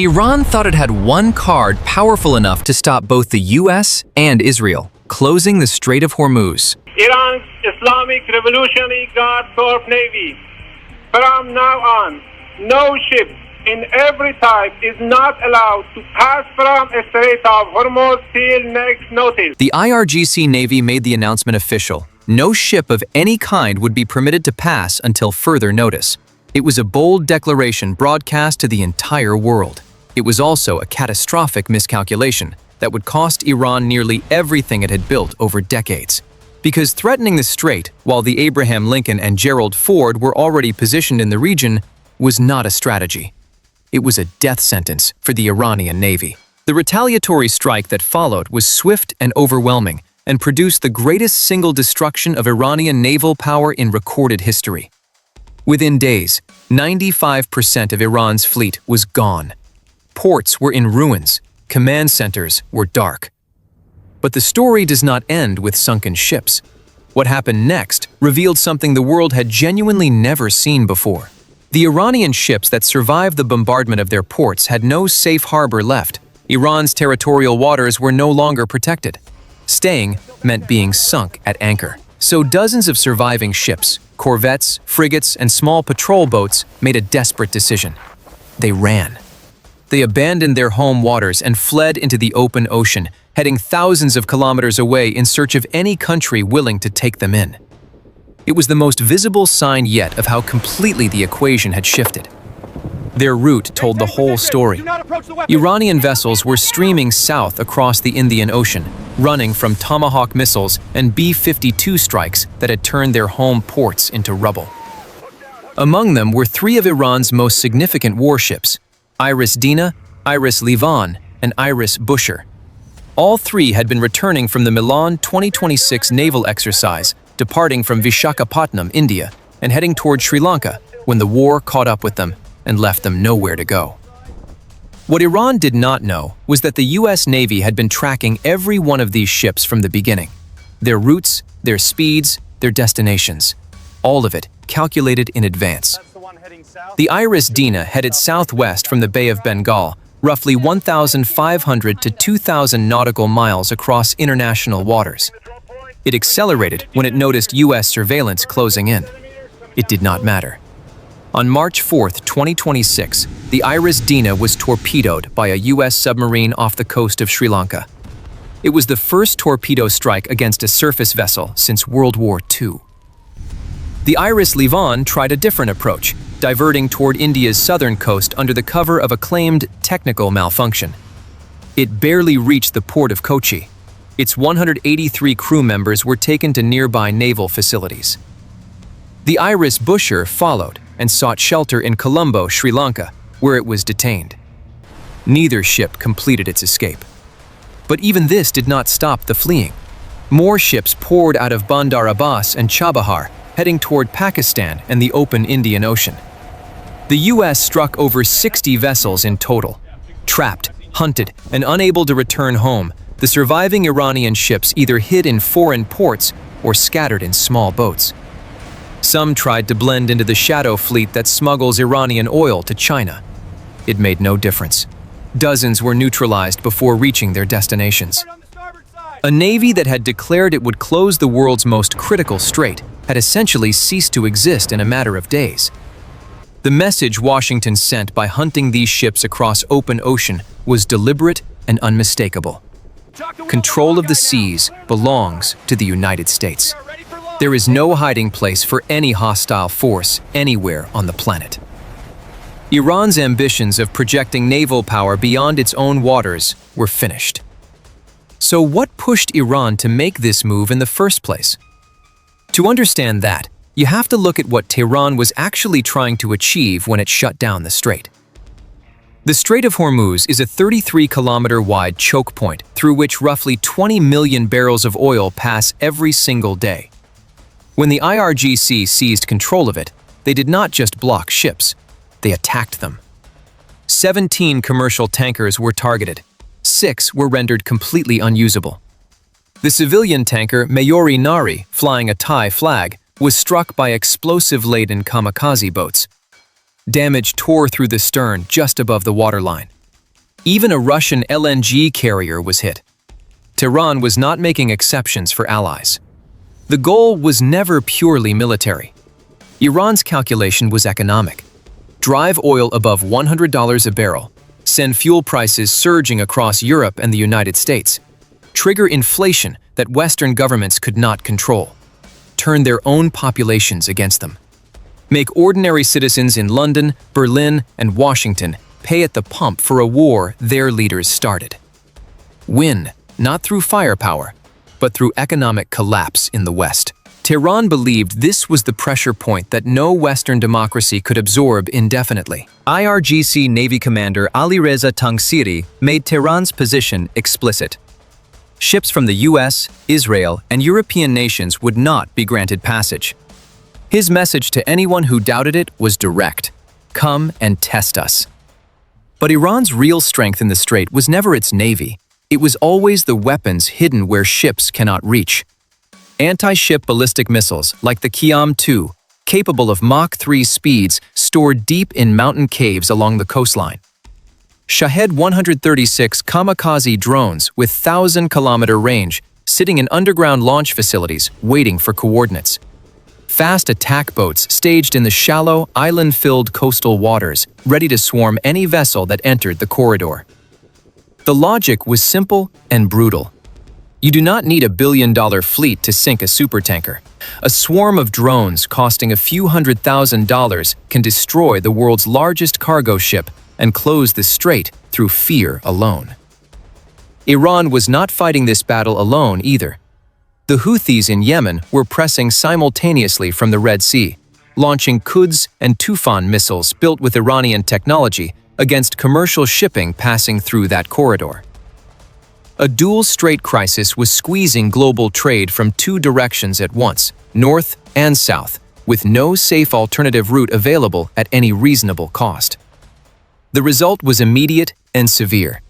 Iran thought it had one card powerful enough to stop both the US and Israel, closing the Strait of Hormuz. Iran's Islamic Revolutionary Guard Corps Navy. From now on, no ship in every type is not allowed to pass from the Strait of Hormuz till next notice. The IRGC Navy made the announcement official. No ship of any kind would be permitted to pass until further notice. It was a bold declaration broadcast to the entire world. It was also a catastrophic miscalculation that would cost Iran nearly everything it had built over decades. Because threatening the strait, while the Abraham Lincoln and Gerald Ford were already positioned in the region, was not a strategy. It was a death sentence for the Iranian Navy. The retaliatory strike that followed was swift and overwhelming and produced the greatest single destruction of Iranian naval power in recorded history. Within days, 95% of Iran's fleet was gone. Ports were in ruins. Command centers were dark. But the story does not end with sunken ships. What happened next revealed something the world had genuinely never seen before. The Iranian ships that survived the bombardment of their ports had no safe harbor left. Iran's territorial waters were no longer protected. Staying meant being sunk at anchor. So dozens of surviving ships, corvettes, frigates, and small patrol boats made a desperate decision. They ran. They abandoned their home waters and fled into the open ocean, heading thousands of kilometers away in search of any country willing to take them in. It was the most visible sign yet of how completely the equation had shifted. Their route told the whole story. Iranian vessels were streaming south across the Indian Ocean, running from Tomahawk missiles and B-52 strikes that had turned their home ports into rubble. Among them were three of Iran's most significant warships, Iris Dina, Iris Livan, and Iris Bushehr. All three had been returning from the Milan 2026 naval exercise, departing from Vishakhapatnam, India, and heading toward Sri Lanka when the war caught up with them and left them nowhere to go. What Iran did not know was that the US Navy had been tracking every one of these ships from the beginning. Their routes, their speeds, their destinations. All of it calculated in advance. The Iris Dina headed southwest from the Bay of Bengal, roughly 1,500 to 2,000 nautical miles across international waters. It accelerated when it noticed US surveillance closing in. It did not matter. On March 4, 2026, the Iris Dina was torpedoed by a US submarine off the coast of Sri Lanka. It was the first torpedo strike against a surface vessel since World War II. The Iris Livan tried a different approach, diverting toward India's southern coast under the cover of a claimed technical malfunction. It barely reached the port of Kochi. Its 183 crew members were taken to nearby naval facilities. The Iris Bushehr followed and sought shelter in Colombo, Sri Lanka, where it was detained. Neither ship completed its escape. But even this did not stop the fleeing. More ships poured out of Bandar Abbas and Chabahar, heading toward Pakistan and the open Indian Ocean. The US struck over 60 vessels in total. Trapped, hunted, and unable to return home, the surviving Iranian ships either hid in foreign ports or scattered in small boats. Some tried to blend into the shadow fleet that smuggles Iranian oil to China. It made no difference. Dozens were neutralized before reaching their destinations. A navy that had declared it would close the world's most critical strait had essentially ceased to exist in a matter of days. The message Washington sent by hunting these ships across open ocean was deliberate and unmistakable. Control of the seas belongs to the United States. There is no hiding place for any hostile force anywhere on the planet. Iran's ambitions of projecting naval power beyond its own waters were finished. So what pushed Iran to make this move in the first place? To understand that, you have to look at what Tehran was actually trying to achieve when it shut down the strait. The Strait of Hormuz is a 33-kilometer-wide choke point through which roughly 20 million barrels of oil pass every single day. When the IRGC seized control of it, they did not just block ships, they attacked them. 17 commercial tankers were targeted. 6 were rendered completely unusable. The civilian tanker Mayuri Nari, flying a Thai flag, was struck by explosive-laden kamikaze boats. Damage tore through the stern just above the waterline. Even a Russian LNG carrier was hit. Tehran was not making exceptions for allies. The goal was never purely military. Iran's calculation was economic. Drive oil above $100 a barrel, send fuel prices surging across Europe and the United States, trigger inflation that Western governments could not control, turn their own populations against them, make ordinary citizens in London, Berlin, and Washington pay at the pump for a war their leaders started. Win, not through firepower, but through economic collapse in the West. Tehran believed this was the pressure point that no Western democracy could absorb indefinitely. IRGC Navy Commander Alireza Tangsiri made Tehran's position explicit. Ships from the US, Israel, and European nations would not be granted passage. His message to anyone who doubted it was direct: come and test us. But Iran's real strength in the strait was never its navy. It was always the weapons hidden where ships cannot reach. Anti-ship ballistic missiles like the Qiyam-2, capable of Mach 3 speeds stored deep in mountain caves along the coastline. Shahed 136 kamikaze drones with 1,000-kilometer range sitting in underground launch facilities waiting for coordinates. Fast attack boats staged in the shallow, island-filled coastal waters, ready to swarm any vessel that entered the corridor. The logic was simple and brutal. You do not need a billion-dollar fleet to sink a supertanker. A swarm of drones costing a few $100,000 can destroy the world's largest cargo ship and close the strait through fear alone. Iran was not fighting this battle alone either. The Houthis in Yemen were pressing simultaneously from the Red Sea, launching Quds and Tufan missiles built with Iranian technology against commercial shipping passing through that corridor. A dual strait crisis was squeezing global trade from two directions at once, north and south, with no safe alternative route available at any reasonable cost. The result was immediate and severe.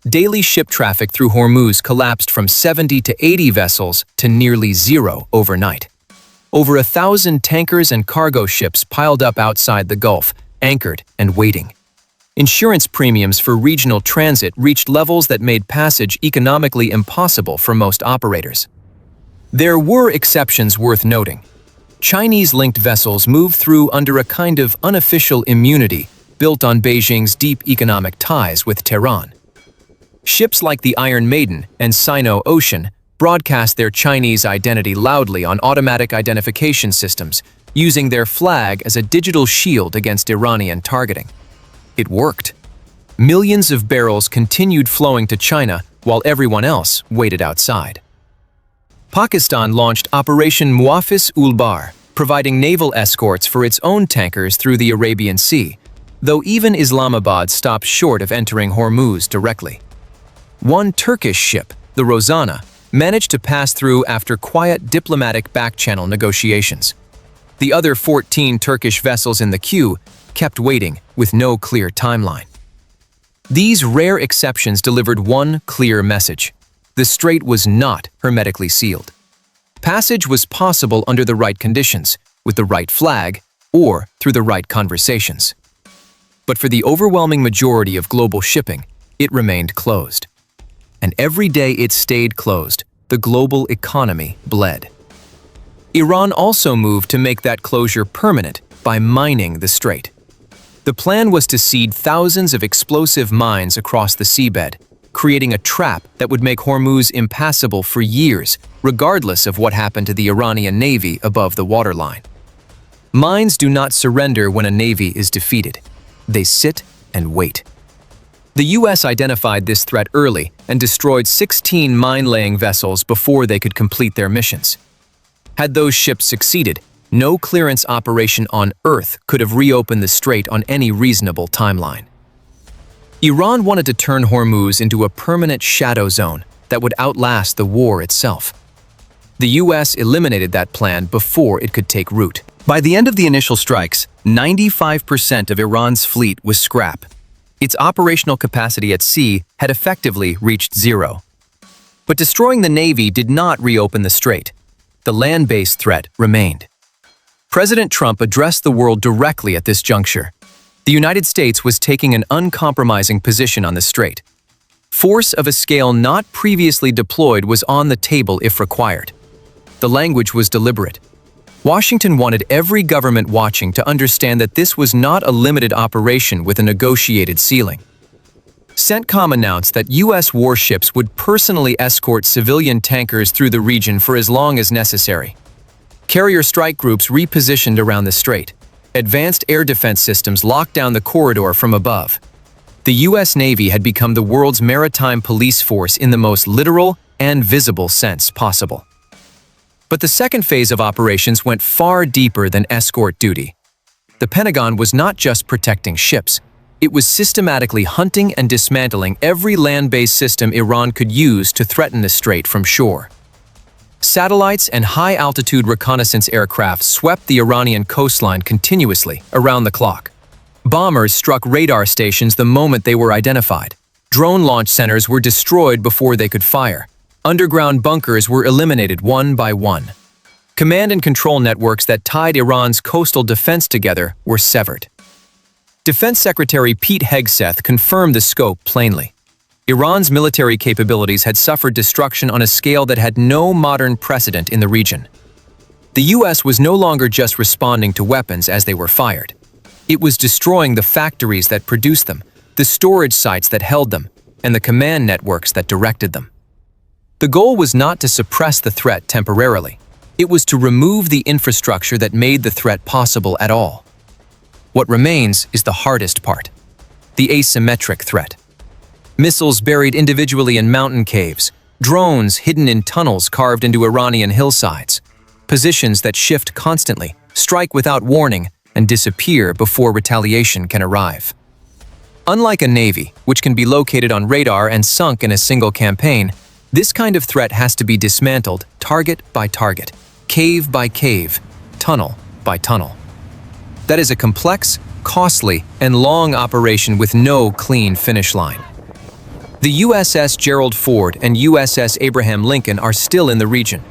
Daily ship traffic through Hormuz collapsed from 70 to 80 vessels to nearly zero overnight. Over 1,000 tankers and cargo ships piled up outside the Gulf, anchored and waiting. Insurance premiums for regional transit reached levels that made passage economically impossible for most operators. There were exceptions worth noting. Chinese-linked vessels moved through under a kind of unofficial immunity built on Beijing's deep economic ties with Tehran. Ships like the Iron Maiden and Sino-Ocean broadcast their Chinese identity loudly on automatic identification systems, using their flag as a digital shield against Iranian targeting. It worked. Millions of barrels continued flowing to China while everyone else waited outside. Pakistan launched Operation Muafis-ul-Bar, providing naval escorts for its own tankers through the Arabian Sea, though even Islamabad stopped short of entering Hormuz directly. One Turkish ship, the Rosanna, managed to pass through after quiet diplomatic back-channel negotiations. The other 14 Turkish vessels in the queue kept waiting with no clear timeline. These rare exceptions delivered one clear message: the strait was not hermetically sealed. Passage was possible under the right conditions, with the right flag, or through the right conversations. But for the overwhelming majority of global shipping, it remained closed. And every day it stayed closed, the global economy bled. Iran also moved to make that closure permanent by mining the strait. The plan was to seed thousands of explosive mines across the seabed, creating a trap that would make Hormuz impassable for years, regardless of what happened to the Iranian navy above the waterline. Mines do not surrender when a navy is defeated. They sit and wait. The U.S. identified this threat early and destroyed 16 mine-laying vessels before they could complete their missions. Had those ships succeeded, no clearance operation on Earth could have reopened the strait on any reasonable timeline. Iran wanted to turn Hormuz into a permanent shadow zone that would outlast the war itself. The U.S. eliminated that plan before it could take root. By the end of the initial strikes, 95% of Iran's fleet was scrap. Its operational capacity at sea had effectively reached zero. But destroying the navy did not reopen the strait. The land-based threat remained. President Trump addressed the world directly at this juncture. The United States was taking an uncompromising position on the strait. Force of a scale not previously deployed was on the table if required. The language was deliberate. Washington wanted every government watching to understand that this was not a limited operation with a negotiated ceiling. CENTCOM announced that U.S. warships would personally escort civilian tankers through the region for as long as necessary. Carrier strike groups repositioned around the strait. Advanced air defense systems locked down the corridor from above. The U.S. Navy had become the world's maritime police force in the most literal and visible sense possible. But the second phase of operations went far deeper than escort duty. The Pentagon was not just protecting ships. It was systematically hunting and dismantling every land-based system Iran could use to threaten the strait from shore. Satellites and high-altitude reconnaissance aircraft swept the Iranian coastline continuously, around the clock. Bombers struck radar stations the moment they were identified. Drone launch centers were destroyed before they could fire. Underground bunkers were eliminated one by one. Command and control networks that tied Iran's coastal defense together were severed. Defense Secretary Pete Hegseth confirmed the scope plainly. Iran's military capabilities had suffered destruction on a scale that had no modern precedent in the region. The U.S. was no longer just responding to weapons as they were fired. It was destroying the factories that produced them, the storage sites that held them, and the command networks that directed them. The goal was not to suppress the threat temporarily. It was to remove the infrastructure that made the threat possible at all. What remains is the hardest part: the asymmetric threat. Missiles buried individually in mountain caves, drones hidden in tunnels carved into Iranian hillsides, positions that shift constantly, strike without warning, and disappear before retaliation can arrive. Unlike a navy, which can be located on radar and sunk in a single campaign, this kind of threat has to be dismantled target by target, cave by cave, tunnel by tunnel. That is a complex, costly, and long operation with no clean finish line. The USS Gerald Ford and USS Abraham Lincoln are still in the region.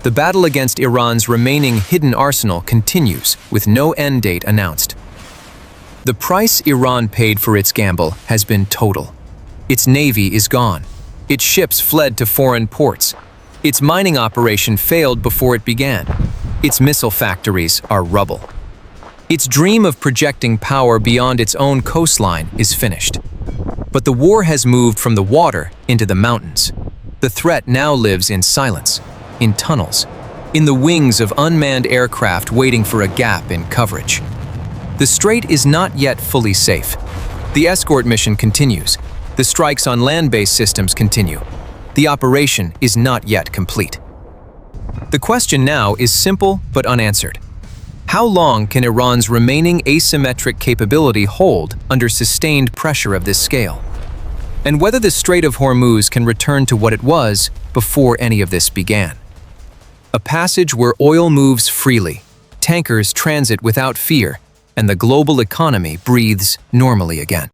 The battle against Iran's remaining hidden arsenal continues, with no end date announced. The price Iran paid for its gamble has been total. Its navy is gone. Its ships fled to foreign ports. Its mining operation failed before it began. Its missile factories are rubble. Its dream of projecting power beyond its own coastline is finished. But the war has moved from the water into the mountains. The threat now lives in silence, in tunnels, in the wings of unmanned aircraft waiting for a gap in coverage. The strait is not yet fully safe. The escort mission continues. The strikes on land-based systems continue. The operation is not yet complete. The question now is simple but unanswered. How long can Iran's remaining asymmetric capability hold under sustained pressure of this scale? And whether the Strait of Hormuz can return to what it was before any of this began. A passage where oil moves freely, tankers transit without fear, and the global economy breathes normally again.